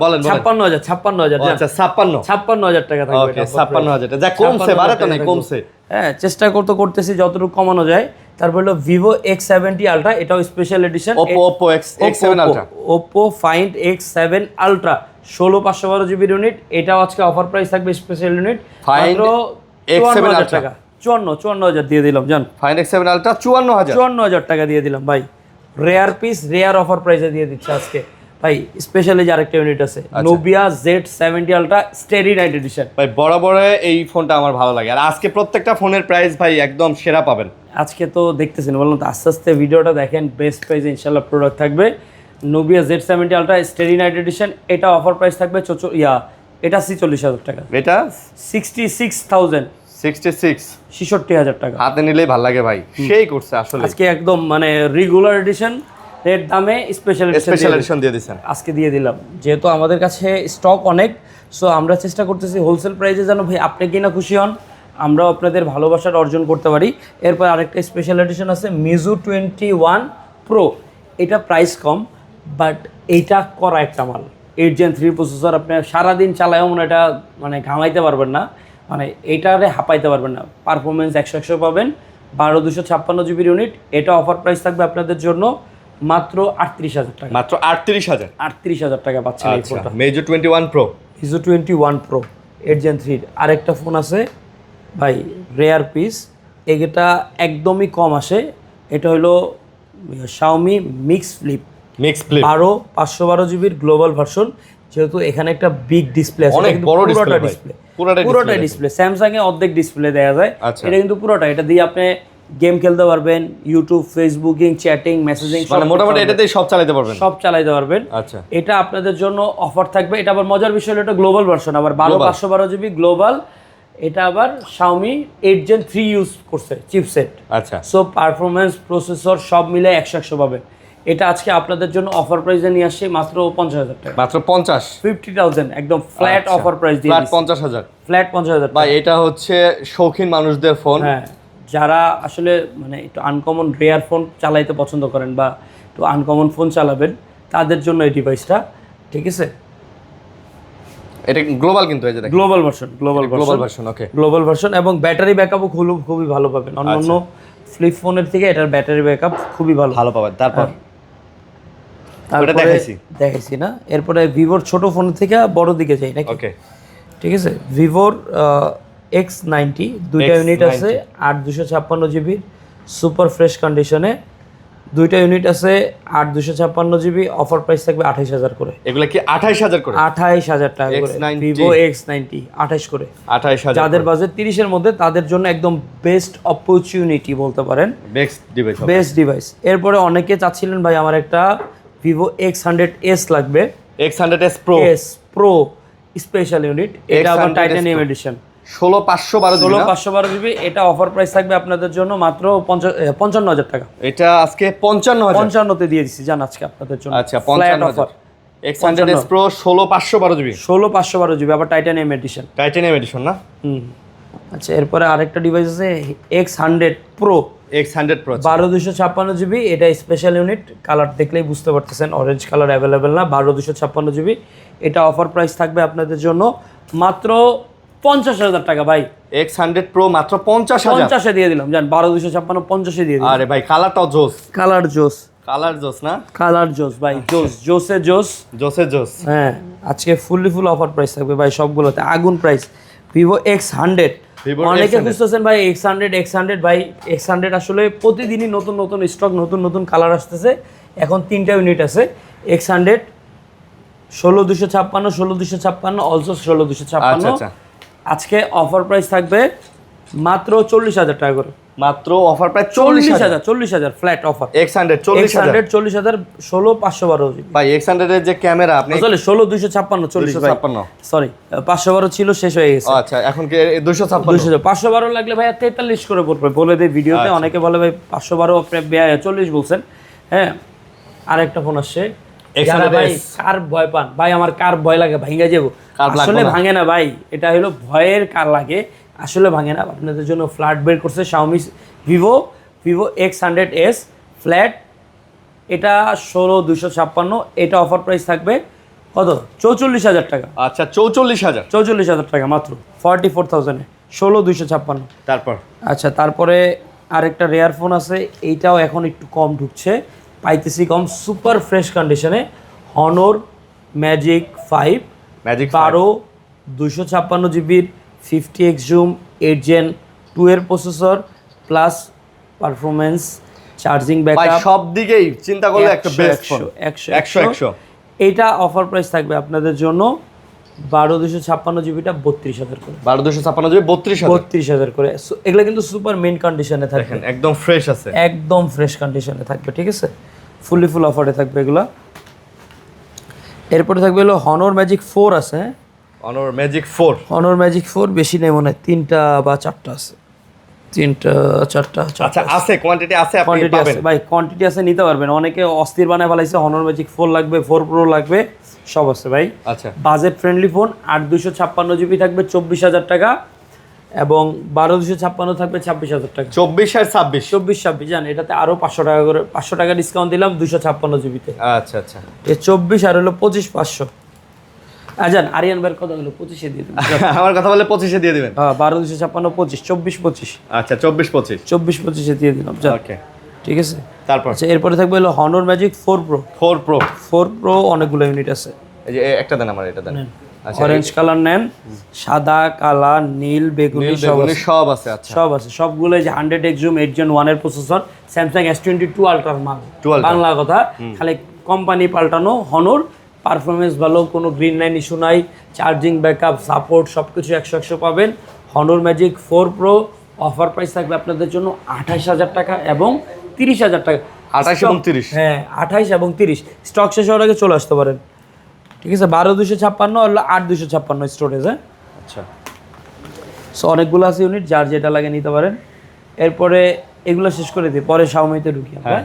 বলেন 56,000। আচ্ছা, 56,000 টাকা থাকবে। ওকে, 56,000 যা কমছে, বাড়ে তো নাই, কমছে। হ্যাঁ, চেষ্টা করতেছি যতটুকু কমানো যায়। তারপর হলো Vivo X70 Ultra, এটাও special edition. Oppo X7 Ultra, Oppo Find X7 Ultra 16512 GB unit, এটাও আজকে অফার প্রাইস থাকবে special unit Find X7 Ultra টাকা, 54,000 দিয়ে দিলাম জান। Find X7 Ultra 54,000 টাকা দিয়ে দিলাম ভাই। রেয়ার পিস, রেয়ার অফার প্রাইসে দিয়ে দিচ্ছে আজকে ভাই। স্পেশালি যে আরেকটা ইউনিট আছে, Nubia Z70 Ultra steady night edition. ভাই বরাবর এই ফোনটা আমার ভালো লাগে, আর আজকে প্রত্যেকটা ফোনের প্রাইস ভাই একদম সেরা পাবেন। আজকে তো দেখতেছেন, বললাম তো, আস্তে আস্তে ভিডিওটা দেখেন, বেস্ট প্রাইসে ইনশাল্লাহ প্রোডাক্ট থাকবে। Nubia Z70 Ultra steady night edition, এটা অফার প্রাইস থাকবে এটা 46,000 টাকা। এটা 66,000 টাকা। হাতে নিলেই ভালো লাগে ভাই, সেই করছে আসলে। আজকে একদম মানে রেগুলার এডিশন এর দামে স্পেশাল এডিশন দিয়ে দিয়েছেন, আজকে দিয়ে দিলাম। যেহেতু আমাদের কাছে স্টক অনেক, সো আমরা চেষ্টা করতেছি হোলসেল প্রাইসে যেন ভাই আপনি কিনা খুশি হন, আমরাও আপনাদের ভালোবাসাটা অর্জন করতে পারি। এরপর আরেকটা স্পেশাল এডিশন আছে Mizu 21 Pro, এটা প্রাইস কম, বাট এইটা করা একটা মাল। 8 জেন 3 প্রসেসর, আপনি সারাদিন চালায়ও মনে এটা মানে ঘামাইতে পারবেন না, মানে এইটারে হাঁপাইতে পারবেন না। পারফরমেন্স 100 পাবেন, 12256 GB ইউনিট। এটা অফার প্রাইস থাকবে আপনাদের জন্য মাত্র 38,000 টাকা। মাত্র 38,000 টাকা পাচ্ছেন এই ফোনটা। Mizu 21 Pro, Mizu 21 Pro 8 gen 3। আরেকটা ফোন আছে ভাই, রেয়ার পিস, এটা একদমই কম আসে, এটা হলো Xiaomi Mix Flip 512 GB global version. যেহেতু এখানে একটা বিগ ডিসপ্লে আছে, অনেক বড় ডিসপ্লে, পুরোটা ডিসপ্লে, স্যামসাং এ অর্ধেক ডিসপ্লে দেয়া যায়, এটা কিন্তু পুরোটা। এটা দিয়ে আপনি গেম খেলতে পারবেন, ইউটিউব, ফেসবুকিং, চ্যাটিং, মেসেজিং, মানে মোটামুটি এটাতেই সব চালাতে পারবেন। আচ্ছা, এটা আপনাদের জন্য অফার থাকবে। এটা আবার মজার বিষয় হলো এটা গ্লোবাল ভার্সন, আবার 512 GB গ্লোবাল। এটা আবার Xiaomi 8 জেন 3 ইউজ করছে চিপসেট। আচ্ছা, সো পারফরমেন্স, প্রসেসর সব মিলে 100 পাবে। এটা আজকে আপনাদের জন্য অফার প্রাইসে নিয়ে আসছি মাত্র 50,000 টাকা। মাত্র 50,000 একদম ফ্ল্যাট অফার প্রাইস দিয়ে দিচ্ছি। 50,000 ভাই, এটা হচ্ছে শৌখিন মানুষদের ফোন। হ্যাঁ, যারা আসলে মানে একটু আনকমন রেয়ার ফোন চালাইতে পছন্দ করেন বা একটু আনকমন ফোন চালাবেন, তাদের জন্য এই ডিভাইসটা, ঠিক আছে। এটা গ্লোবাল, কিন্তু এই যে দেখেন গ্লোবাল ভার্সন, ওকে, গ্লোবাল ভার্সন, এবং ব্যাটারি ব্যাকআপও খুবই ভালো পাবেন। অন্যান্য ফ্লিপ ফোনের থেকে এটার ব্যাটারি ব্যাকআপ খুবই ভালো পাবেন। তারপরে দেখাইছি না, এরপরে ভিভোর ছোট ফোন থেকে বড় দিকে যাই নাকি? ওকে, ঠিক আছে। ভিভোর X90 দুইটা ইউনিট আছে, 8/256 GB সুপার ফ্রেশ কন্ডিশনে। দুইটা ইউনিট আছে 8/256 GB, অফার প্রাইস থাকবে 28,000 করে। এগুলা কি 28,000 করে? 28,000 টাকা করে ভিভো X90, 28 করে। 28,000। যাদের বাজেট 30 এর মধ্যে, তাদের জন্য একদম বেস্ট অপরচুনিটি বলতে পারেন, বেস্ট ডিভাইস। এরপরে অনেকে চাচ্ছিলেন ভাই আমার একটা ভিভো X100s লাগবে, X100s Pro স্পেশাল ইউনিট, এটা আবার টাইটানিয়াম এডিশন, 16512 GB। এটা অফার প্রাইস থাকবে আপনাদের জন্য মাত্র 55,000 টাকা। এটা আজকে 55,000 তে দিয়ে দিচ্ছি জান আজকে আপনাদের জন্য। আচ্ছা, 55,000 X100s Pro 16512 GB, 16512 GB, আবার টাইটানিয়াম এডিশন না? আচ্ছা, এরপরে আরেকটা ডিভাইস আছে X100 Pro, X100 Pro 12 256 GB। এটা স্পেশাল ইউনিট, কালার দেখলেই বুঝতে পারতেছেন অরেঞ্জ কালার অ্যাভেলেবেল না। 12 256 GB, এটা অফার প্রাইস থাকবে আপনাদের জন্য মাত্র 50,000 টাকা ভাই। X100 Pro মাত্র 50,000। 50-এ দিয়ে দিলাম, জান 12 256 50-এ দিয়ে দিলাম। আরে ভাই কালারটাও জোস, কালার জোস, কালার জোস না, কালার জোস ভাই, জোস জোসে জোস, জোসে জোস। হ্যাঁ, আজকে ফুল অফার প্রাইস থাকবে ভাই সবগুলোতে, আগুন প্রাইস। Vivo X100, অনেকে বুঝতেছেন ভাই X100 ভাই, X100 আসলে প্রতিদিনই নতুন নতুন স্টক, নতুন নতুন কালার আসতেছে। এখন 3টা ইউনিট আছে X100, 16 256, 16 256, অলসো 16 256। আচ্ছা। আজকে অফার প্রাইস থাকবে মাত্র 40,000 টাকা করে। মাত্র offer price 40,000 flat offer. X100 40,000, 40,000, 16 512 GB ভাই X100 এর যে ক্যামেরা আপনি আসলে 16 256 40 ভাই, 256। সরি 512 ছিল, শেষ হয়ে গেছে। আচ্ছা, এখন কি 256? 512 লাগলে ভাই 43 করে পড়বে, বলে দেই ভিডিওতে। অনেকে বলে ভাই 512 আপনি 40 বলছেন। হ্যাঁ, আরেকটা ফোন আসছে, যারা ভাই কার ভয় পান, ভাই আমার কার ভয় লাগে, ভাঙা যাবো, আসলে ভাঙে না ভাই, এটা হলো ভয়ের কার লাগে, আসলে ভাঙে না। আপনাদের জন্য ফ্ল্যাট বের করছে Xiaomi Vivo X100s ফ্ল্যাট, এটা 16 256, এটা অফার প্রাইস থাকবে কত? 44,000 টাকা। আচ্ছা 44,000, 44,000 টাকা মাত্র, 44,000 এ 16 256। তারপর আচ্ছা, তারপরে আরেকটা রেয়ার ফোন আছে, এইটাও এখন একটু কম ঢুকছে, পাইতেছি কম, সুপার ফ্রেশ কন্ডিশনে, Honor Magic 5, ম্যাজিক 12 256 জিবির 50x জুম 8 Gen 2 এর প্রসেসর, প্লাস পারফরমেন্স, চার্জিং ভাই ব্যাকআপ, সব দিকেই চিন্তা করলে একটা বেস্ট ফোন। 100। এটা অফার প্রাইস থাকবে আপনাদের জন্য 12 256 জিবিটা 32,000 করে। 12 256 জিবি 32,000, 32,000 করে। এগুলো কিন্তু সুপার মেইন কন্ডিশনে থাকবে, দেখেন একদম ফ্রেশ আছে, একদম ফ্রেশ কন্ডিশনে থাকবে, ঠিক আছে, ফুল অফারে থাকবে এগুলা। এরপরে থাকবে হলো Honor Magic 4 আছে। Honor Magic 4, Honor Magic 4 বেশি নেই মনে হয়, 3টা বা 4টা আছে, 3টা 4টা। আচ্ছা আছে, কোয়ান্টিটি আছে, আপনি কোয়ান্টিটি পাবেন আছে ভাই, কোয়ান্টিটি আছে, নিতে পারবেন। অনেকে অস্থির বানায় ফেলাইছে, Honor Magic 4 লাগবে, 4 Pro লাগবে, সব আছে ভাই। আচ্ছা, বাজেট ফ্রেন্ডলি ফোন, 8 256 জিবি থাকবে 24,000 টাকা, এবং 12 256 থাকবে 26,000 টাকা। 24 আর 26, 24 জান, এটাতে আরো 500 টাকা করে, 500 টাকা ডিসকাউন্ট দিলাম 256 জিবিতে। আচ্ছা আচ্ছা, এ 24 আর হলো 25 500। জান আরিয়ান ভাইয়ের কথা হলো 25-এ দিয়ে দিন। আমার কথা বলে 25-এ দিয়ে দিবেন। হ্যাঁ, 12 256 25, 24 25। আচ্ছা 24 25, 24 25-এ দিয়ে দিলাম, জান ওকে। ঠিক আছে। তারপর আচ্ছা, এরপরে থাকবে হলো Honor Magic 4 Pro। 4 Pro, 4 Pro অনেকগুলো ইউনিট আছে, এই যে একটা দেন, আমার এটা দেন। আচ্ছা, অরেঞ্জ কালার নেন, সাদা, কালা, নীল, বেগুনি, সব আছে। আচ্ছা, সব আছে, সবগুলো যে 100x জুম 8 Gen 1 এর প্রসেসর, Samsung S22 Ultra মাল, বাংলা কথা, খালি কোম্পানি পাল্টানো। Honor পারফরমেন্স ভালো, কোনো গ্রিন লাইন ইস্যু নাই, চার্জিং ব্যাকআপ সাপোর্ট সবকিছু 100 পাবেন। Honor Magic 4 Pro offer price থাকবে আপনাদের জন্য 28,000 টাকা এবং 30,000 টাকা। 28 এবং 30, হ্যাঁ 28 এবং 30, স্টক শেষ হওয়ার আগে চলে আসতে পারেন, ঠিক আছে। 12 256 আর 8 256 স্টোরেজ। হ্যাঁ, আচ্ছা, সো অনেকগুলো আছে ইউনিট, যার যেটা লাগে নিতে পারেন। এরপরে এগুলো শেষ করে দিই, পরে Xiaomi-তে ঢুকি আমরা।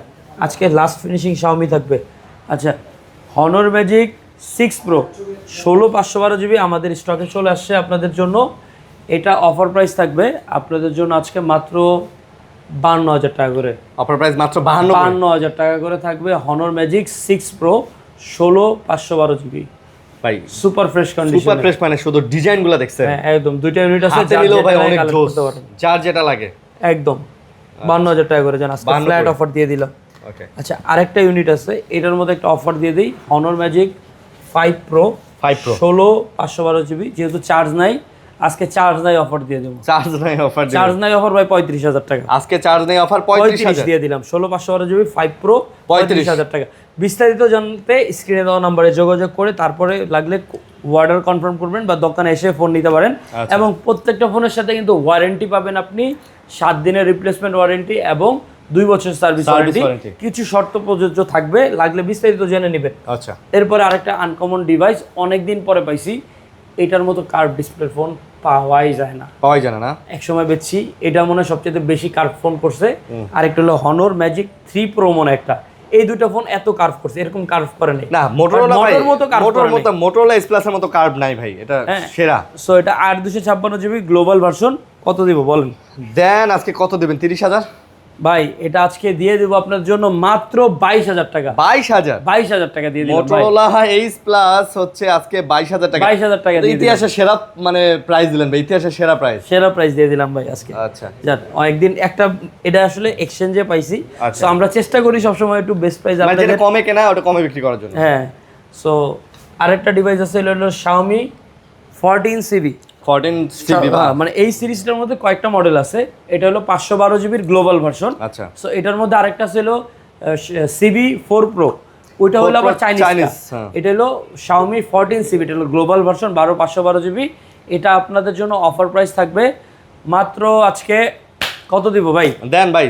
আজকে লাস্ট ফিনিশিং Xiaomi থাকবে। আচ্ছা, Honor Magic 6 Pro 16 512 জিবি আমাদের স্টকে চলে আসছে আপনাদের জন্য। এটা অফার প্রাইস থাকবে আপনাদের জন্য আজকে মাত্র 52,000 টাকা করে। অফার প্রাইস মাত্র 52,000 টাকা করে থাকবে Honor Magic 6 Pro 16 512 জিবি ভাই, super fresh condition, super fresh মানে শুধু ডিজাইনগুলো দেখছেন। হ্যাঁ একদম, দুইটা ইউনিট আছে, হাতে নিলেও ভাই অনেক জোস, যার যেটা লাগে একদম 52,000 টাকা করে জান, আজকে ফ্ল্যাট অফার দিয়ে দিলাম। ওকে, আচ্ছা, আরেকটা ইউনিট আছে, এটার মধ্যে একটা অফার দিয়ে দিই, Honor Magic 5 Pro 16 512 জিবি, যেহেতু চার্জ নাই, আজকে চার্জ নাই অফার দিয়ে দেবো। চার্জ নাই অফার, চার্জ নাই অফার ভাই 35,000 টাকা, আজকে চার্জ নাই অফার 35,000 দিয়ে দিলাম। 16 512 জিবি 5 Pro 35,000 টাকা। বিস্তারিত জানতে স্ক্রিনে দেওয়া নম্বরে যোগাযোগ করে তারপরে লাগলে অর্ডার কনফার্ম করবেন বা দোকানে এসে ফোন নিতে পারেন। এবং প্রত্যেকটা ফোনের সাথে কিন্তু ওয়ারেন্টি পাবেন আপনি, 7 দিনের রিপ্লেসমেন্ট ওয়ারেন্টি এবং 2 বছর সার্ভিস ওয়ারেন্টি, কিছু শর্ত প্রযোজ্য থাকবে, লাগলে বিস্তারিত জেনে নেবেন। আচ্ছা, এরপরে আরেকটা আনকমন ডিভাইস অনেকদিন পরে পাইছি, এটার মতো কার্ভ ডিসপ্লে ফোন পাওয়াই যায় না, এক সময় বেচছি, এটা মনে হয় সবচেয়ে বেশি কার্ভ ফোন করছে। আরেকটা হলো Honor Magic 3 Pro মনে একটা, এই দুটো ফোন এত কার্ভ করছে, এরকম কার্ভ করে নাই না। মোটরোলা এস প্লাস এর মতো কার্ভ নাই ভাই, এটা সেরা। সো এটা 8 256 জিবি গ্লোবাল ভার্সন, কত দিব বলেন? দেন আজকে কত দিবেন? 30,000 ভাই এটা আজকে দিয়ে দেবো আপনার জন্য মাত্র 22,000 টাকা। 22,000 22,000 টাকা দিয়ে দিলাম ভাই। মোটরোলা H Plus হচ্ছে আজকে 22,000 টাকা। 22,000 টাকা দিয়ে ইতিহাসে সেরা মানে প্রাইস দিলেন ভাই, ইতিহাসে সেরা প্রাইস। সেরা প্রাইস দিয়ে দিলাম ভাই আজকে। আচ্ছা যাক একদিন একটা এটা আসলে এক্সচেঞ্জে পাইছি, আচ্ছা। সো আমরা চেষ্টা করি সবসময় একটু বেস্ট প্রাইস মানে যেটা আপনাদের। কমে কেনা ওটা কমে বিক্রি করার জন্য। হ্যাঁ, সো আরেকটা ডিভাইস আছে হলো Xiaomi 14CB 14 মানে এই সিরিজটার মধ্যে কয়েকটা মডেল আছে। এটা হলো 512 জিবির গ্লোবাল ভার্সন। আচ্ছা। সো এটার মধ্যে আরেকটা ছিল CB4 Pro, ওইটা হলো আবার চাইনিজ। হ্যাঁ। এটা হলো Xiaomi 14CB, এটা হলো গ্লোবাল ভার্সন 512 জিবি। এটা আপনাদের জন্য অফার প্রাইস থাকবে মাত্র আজকে কত দিব ভাই? দেন ভাই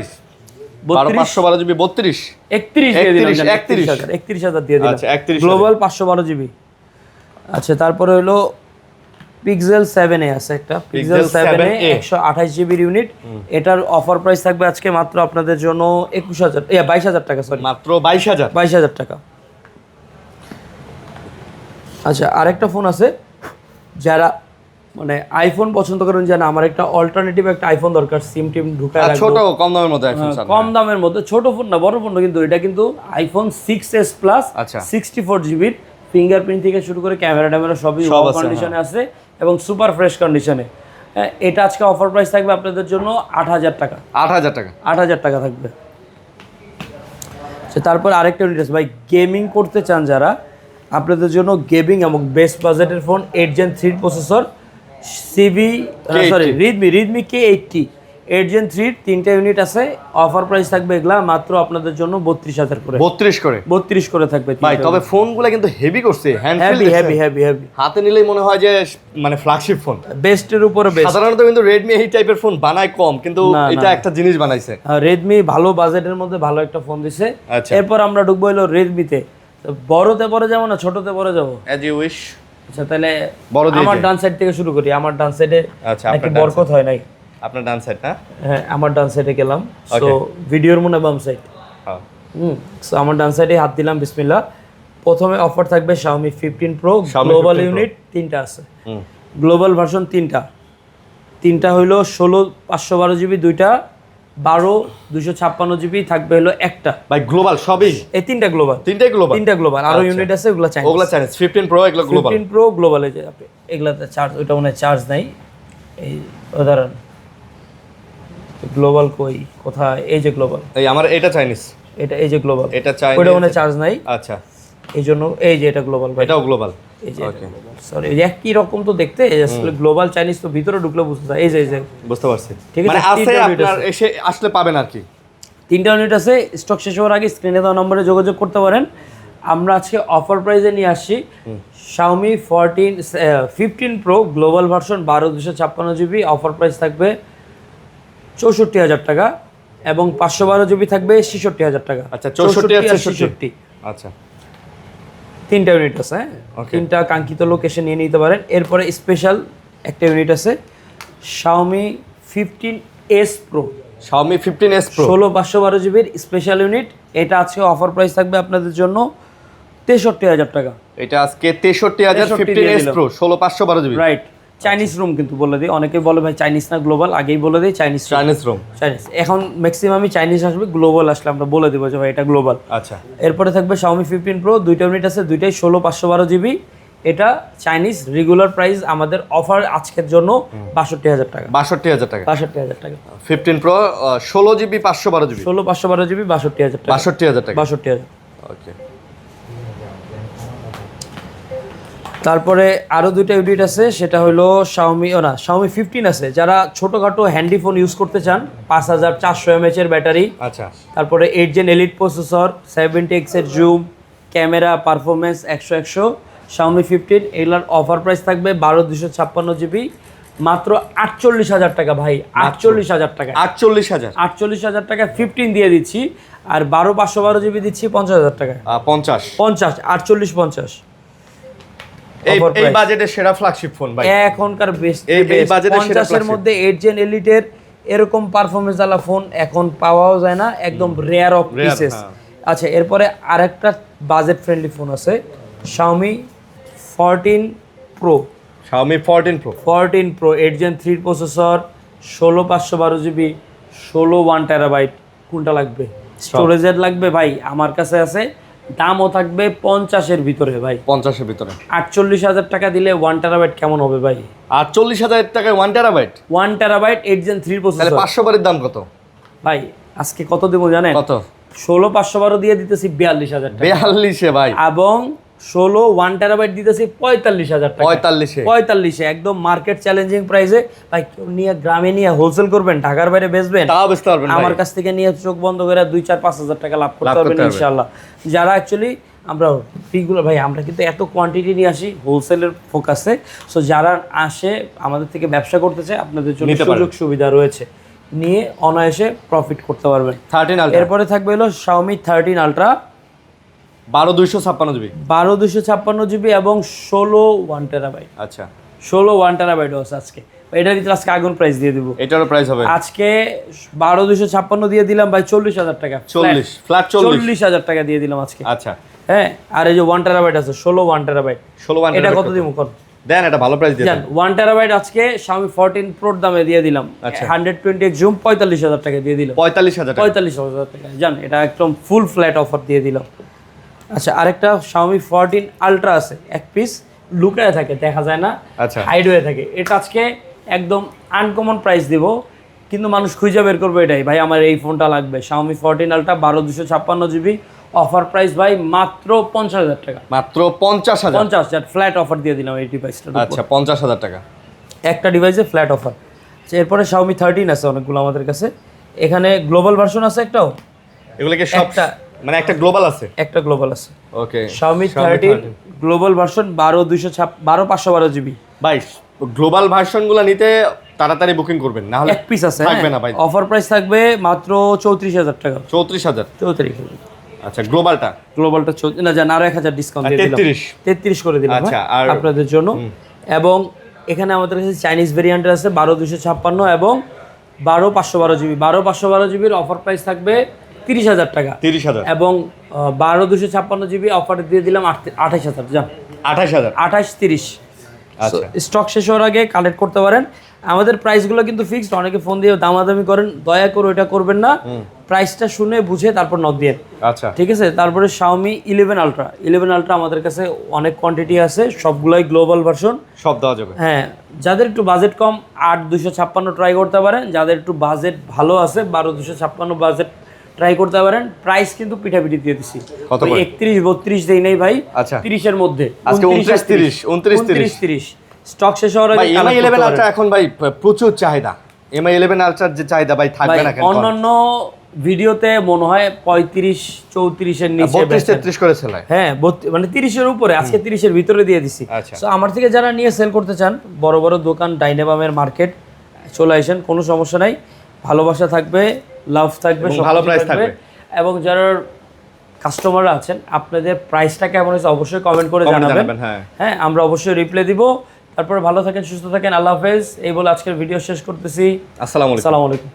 512 জিবি 32 31 দিয়ে দিলাম। 31,000 31,000 দিয়ে দিলাম। আচ্ছা 31,000 গ্লোবাল 512 জিবি। আচ্ছা, তারপরে হলো পিক্সেল 7a আছে একটা, পিক্সেল 7a 128 জিবির ইউনিট। এটার অফার প্রাইস থাকবে আজকে মাত্র আপনাদের জন্য 22,000 টাকা, সরি মাত্র 22,000 টাকা। আচ্ছা, আরেকটা ফোন আছে যারা মানে আইফোন পছন্দ করেন, যেন আমার একটা অল্টারনেটিভ একটা আইফোন দরকার, সিম টিম ঢুকায় রাখবো, ছোট কম দামের মধ্যে আইফোন চান। কম দামের মধ্যে ছোট ফোন না, বড় ফোন না, কিন্তু এটা কিন্তু আইফোন 6s প্লাস আচ্ছা 64 জিবির, ফিঙ্গারপ্রিন্ট থেকে শুরু করে ক্যামেরা ট্যামেরা সবই সব আছে, কন্ডিশনে আছে এবং সুপার ফ্রেশ কন্ডিশনে। এটা আজকে অফার প্রাইস থাকবে আপনাদের জন্য 8,000 টাকা। 8,000 টাকা 8,000 টাকা থাকবে। আচ্ছা, তারপর আরেকটা ইউনিট আছে ভাই, গেমিং করতে চান যারা, আপনাদের জন্য গেমিং এবং বেস্ট বাজেটের phone 8 Gen 3 processor, Redmi K80 8 Gen 3 তিনটা ইউনিট আছে। অফার প্রাইস থাকবে এগুলা মাত্র আপনাদের জন্য 32,000 করে। 32 করে থাকবে ভাই। তবে ফোনগুলো কিন্তু হেভি করছে, হেভি হাতে নিলেই মনে হয় যে মানে ফ্ল্যাগশিপ ফোন, বেস্টের উপরে বেস্ট। সাধারণত কিন্তু রেডমি এই টাইপের ফোন বানায় কম, কিন্তু এটা একটা জিনিস বানাইছে। রেডমি ভালো বাজেটের মধ্যে ভালো একটা ফোন দিছে। আচ্ছা। এরপর আমরা ঢুকবো হলো রেডমিতে। বড়তে পরে যাবো না ছোটতে পরে যাবো? As you wish. আচ্ছা, তাহলে আমার ডান সাইড থেকে শুরু করি। আমার ডান সাইডে আচ্ছা, একটু বরকত হয় নাই। আপনার ডান সাইড না? হ্যাঁ, আমার ডান সাইডে গেলাম। সো ভিডিওর মনে বাম সাইড। সো আমার ডান সাইডে হাত দিলাম, বিসমিল্লাহ। প্রথমে অফার থাকবে Xiaomi 15 Pro গ্লোবাল ইউনিট, তিনটা আছে গ্লোবাল ভার্সন, তিনটা হইলো 16/512 জিবি, দুইটা 12/256 জিবি থাকবে হলো একটা। ভাই গ্লোবাল সবই? এই তিনটা গ্লোবাল, আরো ইউনিট আছে, ওগুলা চাইনিজ। 15 Pro এগুলো গ্লোবাল। 15 Pro global. এই যে এগুলাতে চার্জ, ওইটা মনে চার্জ নাই। এই উদাহরণ গ্লোবাল কোথায়? এই যে গ্লোবাল, এই আমার এটা চাইনিজ, এটা এই যে গ্লোবাল, এটা চাইনিজ, ওইটা মনে চার্জ নাই। আচ্ছা, এই জন্য এই যে এটা গ্লোবাল, এটাও গ্লোবাল। এই যে সরি, একই রকম তো দেখতে, আসলে গ্লোবাল চাইনিজ তো ভিতরে ঢুকলে বুঝতে যায়। এই যে বুঝতে পারছি, ঠিক আছে। মানে আছে, আপনার এসে আসলে পাবেন আর কি। তিনটা ইউনিট আছে। স্টক শেষ হওয়ার আগে স্ক্রিনে দেওয়া নম্বরে যোগাযোগ করতে পারেন। আমরা আজকে অফার প্রাইসে নিয়ে আসছি Xiaomi 15 Pro global version 12/256 GB. Offer price থাকবে 64,000 টাকা এবং 512 জিবি থাকবে 66,000 টাকা। আচ্ছা, 64 আর 66। আচ্ছা, তিনটা ইউনিট আছে। তিনটা কাঙ্ক্ষিত লোকেশন নিয়ে নিতে পারেন। এরপরে স্পেশাল একটা ইউনিট আছে Xiaomi 15s Pro 16/512 জিবির স্পেশাল ইউনিট। এটা আজকে অফার প্রাইস থাকবে আপনাদের জন্য 63,000 টাকা। এটা আজকে 63,000 15s Pro 16/512 GB. Right. Chinese room কিন্তু বলে দিই, অনেকে বলে ভাই চাইনিজ না গ্লোবাল, আগেই বলে দিই চাইনিজ রুম। এখন ম্যাক্সিমামই চাইনিজ আসবে, গ্লোবাল আসলে আমরা বলে দেবো যে ভাই এটা গ্লোবাল। আচ্ছা। এরপরে থাকবে Xiaomi 15 Pro, দুইটা ইউনিট আছে, দুইটাই 16/512 জিবি। এটা চাইনিজ। রেগুলার প্রাইস আমাদের অফার আজকের জন্য 62,000 টাকা। 62,000 টাকা। 62,000 টাকা। 15 Pro 16 জিবি 512 জিবি। 16/512 জিবি 62,000 টাকা। 62,000 টাকা। 62,000। ওকে। তারপরে আরো দুইটা ইউনিট আছে, সেটা হলো Xiaomi 15 আছে। যারা ছোটখাটো হ্যান্ডি ফোন ইউজ করতে চান, 5400 mAh এর ব্যাটারি। আচ্ছা। তারপরে 8 Gen এলিট প্রসেসর, 70x এর জুম, ক্যামেরা পারফরমেন্স 100 Xiaomi 15। এগুলার অফার প্রাইস থাকবে 12/256 জিবি, মাত্র 48,000 টাকা ভাই। 48,000 টাকা। 48,000 টাকা 15 দিয়ে দিচ্ছি। আর 12/512 জিবি দিচ্ছি 50,000 টাকা। 50 48 এই বাজেটের সেরা ফ্ল্যাগশিপ ফোন ভাই, এখনকার বেস্ট। এই বাজেটের সেরা 50 এর মধ্যে 8 Gen এলিটের এরকম পারফরমেন্স वाला ফোন এখন পাওয়াও যায় না, একদম রেয়ার অফ পিসেস। আচ্ছা, এরপরে আরেকটা বাজেট ফ্রেন্ডলি ফোন আছে Xiaomi 14 Pro 14 Pro 8 Gen 3 processor, 16/512 GB, 1 terabyte, কোনটা লাগবে? স্টোরেজের লাগবে ভাই, আমার কাছে আছে, দামও থাকবে 50-এর ভিতরে ভাই। 50-এর ভিতরে 48,000 টাকা দিলে 1 টেরাবাইট কেমন হবে ভাই? 48,000 টাকায় 1 টেরাবাইট? 1 টেরাবাইট 8 Gen 3 তাহলে প্রসেসর 500 বারের দাম কত ভাই? আজকে কত দেবো জানেন? কত? 16/512 দিয়ে দিতেছি 42,000 টাকা, 42-এ ভাই, এবং 1 টেরাবাইট দিতেছি 45,000 টাকা। 45-এ 45-এ একদম মার্কেট চ্যালেঞ্জিং প্রাইসে ভাই। কেউ নিয়ে গ্রামে নিয়ে হোলসেল করবেন, ঢাকার বাইরে বেচবেন, তাও বুঝতে পারবেন ভাই। আমার কাছ থেকে নিয়ে চোখ বন্ধ করে 2-4-5 হাজার টাকা লাভ করতে পারবেন ইনশাআল্লাহ। যারা অ্যাকচুয়ালি আমরা ফিগুলো ভাই, আমরা কিন্তু এত কোয়ান্টিটি নিয়ে আসি হোলসেলের ফোকাসে। সো যারা আসে আমাদের থেকে ব্যবসা করতে চায়, আপনাদের জন্য সুযোগ সুবিধা রয়েছে, নিয়ে অনায়াসে প্রফিট করতে পারবেন। 13 আলট্রা, এরপরে থাকবে হলো Xiaomi 13 আলট্রা, 12/256 জিবি, 12/256 জিবি এবং 1 টেরাবাইট। আচ্ছা 1 টেরাবাইট আছে আজকে। এটার ভিতরে আজকে আগুন প্রাইস দিয়ে দিব। এটারও প্রাইস হবে আজকে 12/256 দিয়ে দিলাম ভাই 40,000 টাকা, 40 ফ্ল্যাট 40,000 টাকা দিয়ে দিলাম আজকে। আচ্ছা হ্যাঁ, আর এই যে 1 টেরাবাইট আছে, 1 টেরাবাইট, 1 এটা কত দিব কোন? দেন, এটা ভালো প্রাইস দিয়ে দেন। 1 টেরাবাইট আজকে Xiaomi 14 Pro দামে দিয়ে দিলাম, 120x জুম 45,000 টাকা দিয়ে দিলাম। 45,000 টাকা, 45,000 টাকা জান, এটা একদম ফুল ফ্ল্যাট অফার দিয়ে দিলাম। আচ্ছা, আরেকটা Xiaomi 14 আলট্রা আছে, এক পিস লুকায় থাকে, দেখা যায় না, আচ্ছা হাইড হয়ে থাকে। এটা আজকে একদম আনকমন প্রাইস দিব, কিন্তু মানুষ খুঁজে বের করবে এটাই, ভাই আমার এই ফোনটা লাগবে। Xiaomi 14 ultra 12/256 GB, offer price ভাই মাত্র 50,000 টাকা। মাত্র 50,000? 50,000 ফ্ল্যাট অফার দিয়ে দিলাম এই ডিভাইসটা। আচ্ছা 50,000 টাকা একটা ডিভাইসে ফ্ল্যাট অফার। এরপরে Xiaomi 13 আছে অনেকগুলো আমাদের কাছে। এখানে গ্লোবাল ভার্সন আছে একটাও, এগুলো কি সব মানে একটা গ্লোবাল আছে? একটা গ্লোবাল আছে। ওকে, Xiaomi 13 গ্লোবাল ভার্সন 12/512 জিবি। ভাই গ্লোবাল ভার্সনগুলো নিতে তাড়াতাড়ি বুকিং করবেন, না হলে এক পিস আছে, থাকবে না ভাই। অফার প্রাইস থাকবে মাত্র 34,000 টাকা। 34,000? 34,000। আচ্ছা গ্লোবালটা? গ্লোবালটা না জান, আরো 1,000 ডিসকাউন্ট দিয়ে দিলাম, 33 করে দিলাম আচ্ছা, আর আপনাদের জন্য। এবং এখানে আমাদের কাছে চাইনিজ ভেরিয়েন্টের আছে 12/256 এবং 12/512 জিবি। 12/512 জিবির অফার প্রাইস থাকবে 30,000 টাকা। 30,000 এবং 12/256 জিবি অফার দিয়ে দিলাম 28,000। যান 28,000? 28-30। আচ্ছা, স্টক শেষ হওয়ার আগে কালেক্ট করতে পারেন। আমাদের প্রাইসগুলো কিন্তু ফিক্সড, অনেকে ফোন দিয়ে দামাদামি করেন, দয়া করে ওইটা করবেন না, প্রাইসটা শুনে বুঝে তারপর নক দিয়ে। আচ্ছা ঠিক আছে। তারপরে Xiaomi 11 আলট্রা। 11 আলট্রা আমাদের কাছে অনেক কোয়ান্টিটি আছে, সবগুলাই গ্লোবাল ভার্সন, সব দেওয়া যাবে। হ্যাঁ, যাদের একটু বাজেট কম 8/256 ট্রাই করতে পারেন, যাদের একটু বাজেট ভালো আছে 12/256 বাজেট ট্রাই করতে পারেন। প্রাইস কিন্তু পিঠাপিঠি দিয়ে দিছি, 31-32 দেই নাই ভাই। আচ্ছা 30-এর মধ্যে আজকে 29-30 স্টক শেষ হওয়ার আগে। MI 11 আলট্রা এখন ভাই প্রচুর চাহিদা। MI 11 আলট্রার যে চাহিদা ভাই থাকবে না কেন? অন্যান্য ভিডিওতে মনে হয় 35-34-এর নিচে 32-33 করে সেলাই। হ্যাঁ, মানে 30-এর উপরে, আজকে 30-এর ভিতরে দিয়ে দিছি। আচ্ছা, সো আমার থেকে যারা নিয়ে সেল করতে চান, বড় বড় দোকান ডাইনাবামের মার্কেট চলে আসেন, কোনো সমস্যা নাই। ভালোবাসা থাকবে, লাভ থাকবে, ভালো প্রাইস থাকবে। এবং যারা কাস্টমাররা আছেন, আপনাদের প্রাইসটা কেমন হয়েছে অবশ্যই কমেন্ট করে জানাবেন। হ্যাঁ, আমরা অবশ্যই রিপ্লাই দিব। তারপরে ভালো থাকেন, সুস্থ থাকেন, আল্লাহ হাফেজ। এই বলে আজকের ভিডিও শেষ করতেছি। আসসালামু আলাইকুম।